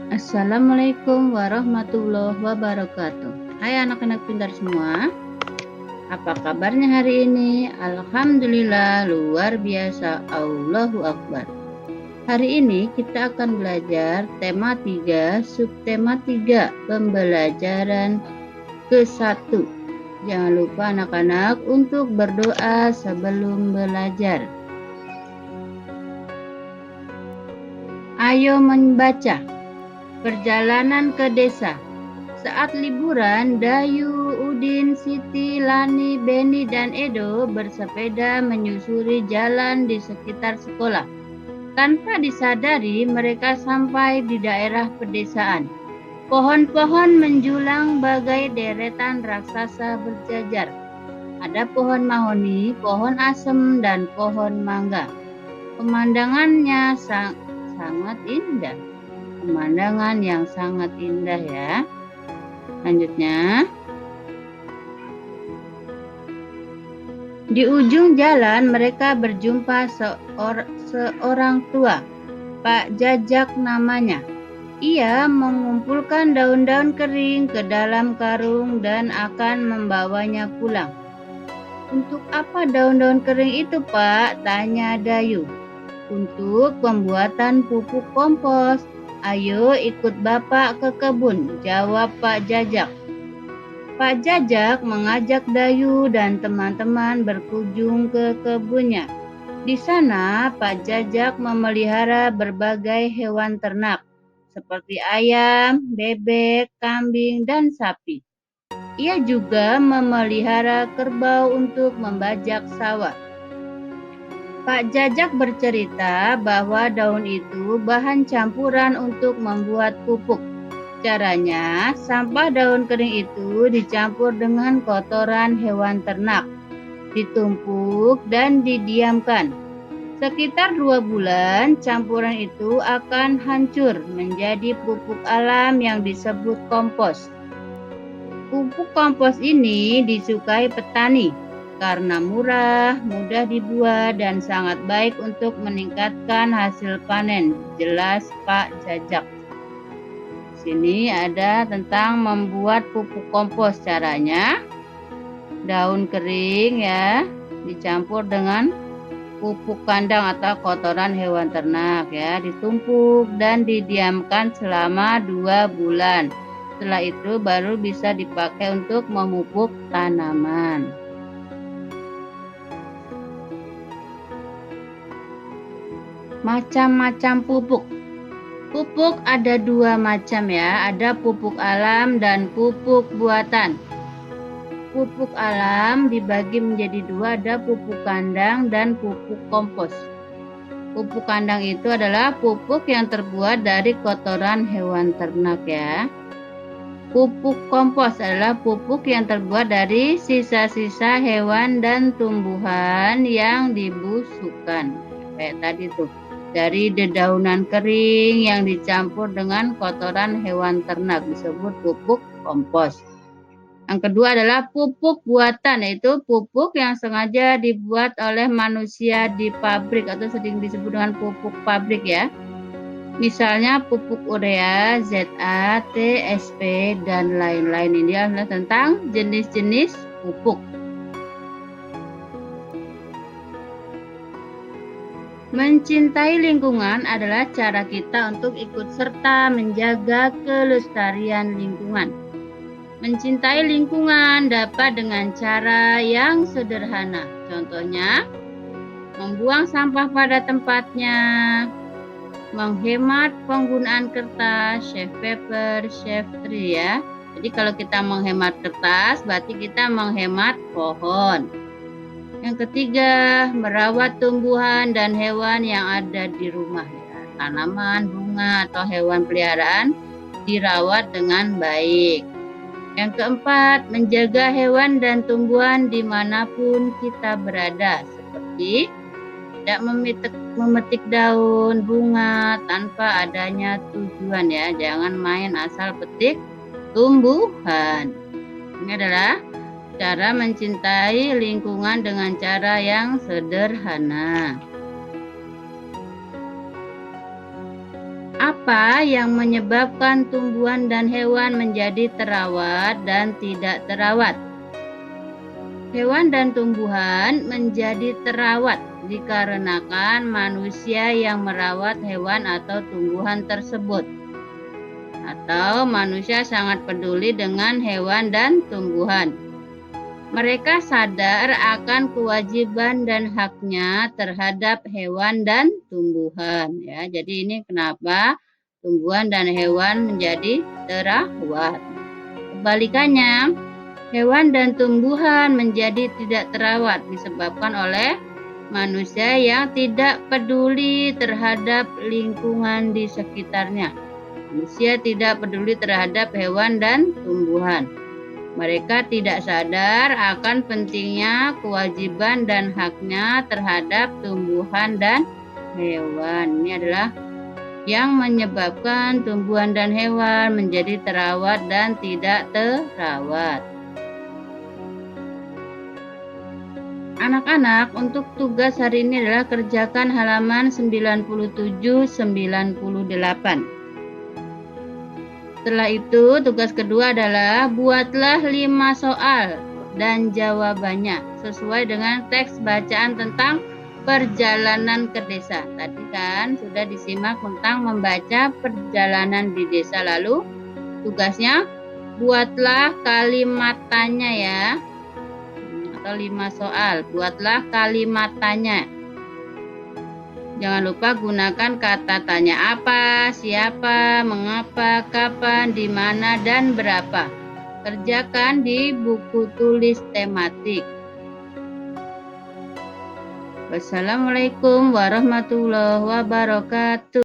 Assalamualaikum warahmatullahi wabarakatuh. Hai anak-anak pintar semua. Apa kabarnya hari ini? Alhamdulillah luar biasa. Allahu Akbar. Hari ini kita akan belajar tema 3, subtema 3, pembelajaran ke-1. Jangan lupa anak-anak untuk berdoa sebelum belajar. Ayo membaca. Perjalanan ke desa. Saat liburan, Dayu, Udin, Siti, Lani, Beni, dan Edo bersepeda menyusuri jalan di sekitar sekolah. Tanpa disadari, mereka sampai di daerah pedesaan. Pohon-pohon menjulang bagai deretan raksasa berjajar. Ada pohon mahoni, pohon asem, dan pohon mangga. Pemandangannya sangat indah. Pemandangan yang sangat indah ya. Selanjutnya, di ujung jalan mereka berjumpa seorang tua, Pak Jajak namanya. Ia mengumpulkan daun-daun kering ke dalam karung dan akan membawanya pulang. Untuk apa daun-daun kering itu, Pak? Tanya Dayu. Untuk pembuatan pupuk kompos. Ayo ikut Bapak ke kebun, jawab Pak Jajak. Pak Jajak mengajak Dayu dan teman-teman berkunjung ke kebunnya. Di sana, Pak Jajak memelihara berbagai hewan ternak, seperti ayam, bebek, kambing, dan sapi. Ia juga memelihara kerbau untuk membajak sawah. Pak Jajak bercerita bahwa daun itu bahan campuran untuk membuat pupuk. Caranya, sampah daun kering itu dicampur dengan kotoran hewan ternak, ditumpuk dan didiamkan. Sekitar 2 bulan, campuran itu akan hancur menjadi pupuk alam yang disebut kompos. Pupuk kompos ini disukai petani karena murah, mudah dibuat, dan sangat baik untuk meningkatkan hasil panen, jelas Pak Jajak. Sini ada tentang membuat pupuk kompos. Caranya, daun kering ya dicampur dengan pupuk kandang atau kotoran hewan ternak ya, ditumpuk dan didiamkan selama 2 bulan. Setelah itu baru bisa dipakai untuk memupuk tanaman. Macam-macam pupuk. Pupuk ada 2 macam ya, ada pupuk alam dan pupuk buatan. Pupuk alam dibagi menjadi 2, ada pupuk kandang dan pupuk kompos. Pupuk kandang itu adalah pupuk yang terbuat dari kotoran hewan ternak ya. Pupuk kompos adalah pupuk yang terbuat dari sisa-sisa hewan dan tumbuhan yang dibusukkan. Kayak tadi tuh. Dari dedaunan kering yang dicampur dengan kotoran hewan ternak disebut pupuk kompos. Yang kedua adalah pupuk buatan, yaitu pupuk yang sengaja dibuat oleh manusia di pabrik atau sering disebut dengan pupuk pabrik ya. Misalnya pupuk urea, ZA, TSP, dan lain-lain. Ini adalah tentang jenis-jenis pupuk. Mencintai lingkungan adalah cara kita untuk ikut serta menjaga kelestarian lingkungan. Mencintai lingkungan dapat dengan cara yang sederhana. Contohnya, membuang sampah pada tempatnya, menghemat penggunaan kertas, safe paper, safe tree ya. Jadi kalau kita menghemat kertas, berarti kita menghemat pohon. Yang ketiga, merawat tumbuhan dan hewan yang ada di rumah. Tanaman, bunga, atau hewan peliharaan dirawat dengan baik. Yang keempat, menjaga hewan dan tumbuhan dimanapun kita berada. Seperti tidak memetik daun, bunga tanpa adanya tujuan ya. Jangan main asal petik tumbuhan. Ini adalah cara mencintai lingkungan dengan cara yang sederhana. Apa yang menyebabkan tumbuhan dan hewan menjadi terawat dan tidak terawat? Hewan dan tumbuhan menjadi terawat dikarenakan manusia yang merawat hewan atau tumbuhan tersebut, atau manusia sangat peduli dengan hewan dan tumbuhan. Mereka sadar akan kewajiban dan haknya terhadap hewan dan tumbuhan. Ya, jadi ini kenapa tumbuhan dan hewan menjadi terawat. Kebalikannya, hewan dan tumbuhan menjadi tidak terawat disebabkan oleh manusia yang tidak peduli terhadap lingkungan di sekitarnya. Manusia tidak peduli terhadap hewan dan tumbuhan. Mereka tidak sadar akan pentingnya kewajiban dan haknya terhadap tumbuhan dan hewan. Ini adalah yang menyebabkan tumbuhan dan hewan menjadi terawat dan tidak terawat. Anak-anak, untuk tugas hari ini adalah kerjakan halaman 97-98. Setelah itu, tugas kedua adalah buatlah 5 soal dan jawabannya sesuai dengan teks bacaan tentang perjalanan ke desa. Tadi kan sudah disimak tentang membaca perjalanan di desa. Lalu tugasnya buatlah kalimat tanya ya, atau 5 soal. Buatlah kalimat tanya. Jangan lupa gunakan kata tanya apa, siapa, mengapa, kapan, di mana, dan berapa. Kerjakan di buku tulis tematik. Wassalamualaikum warahmatullahi wabarakatuh.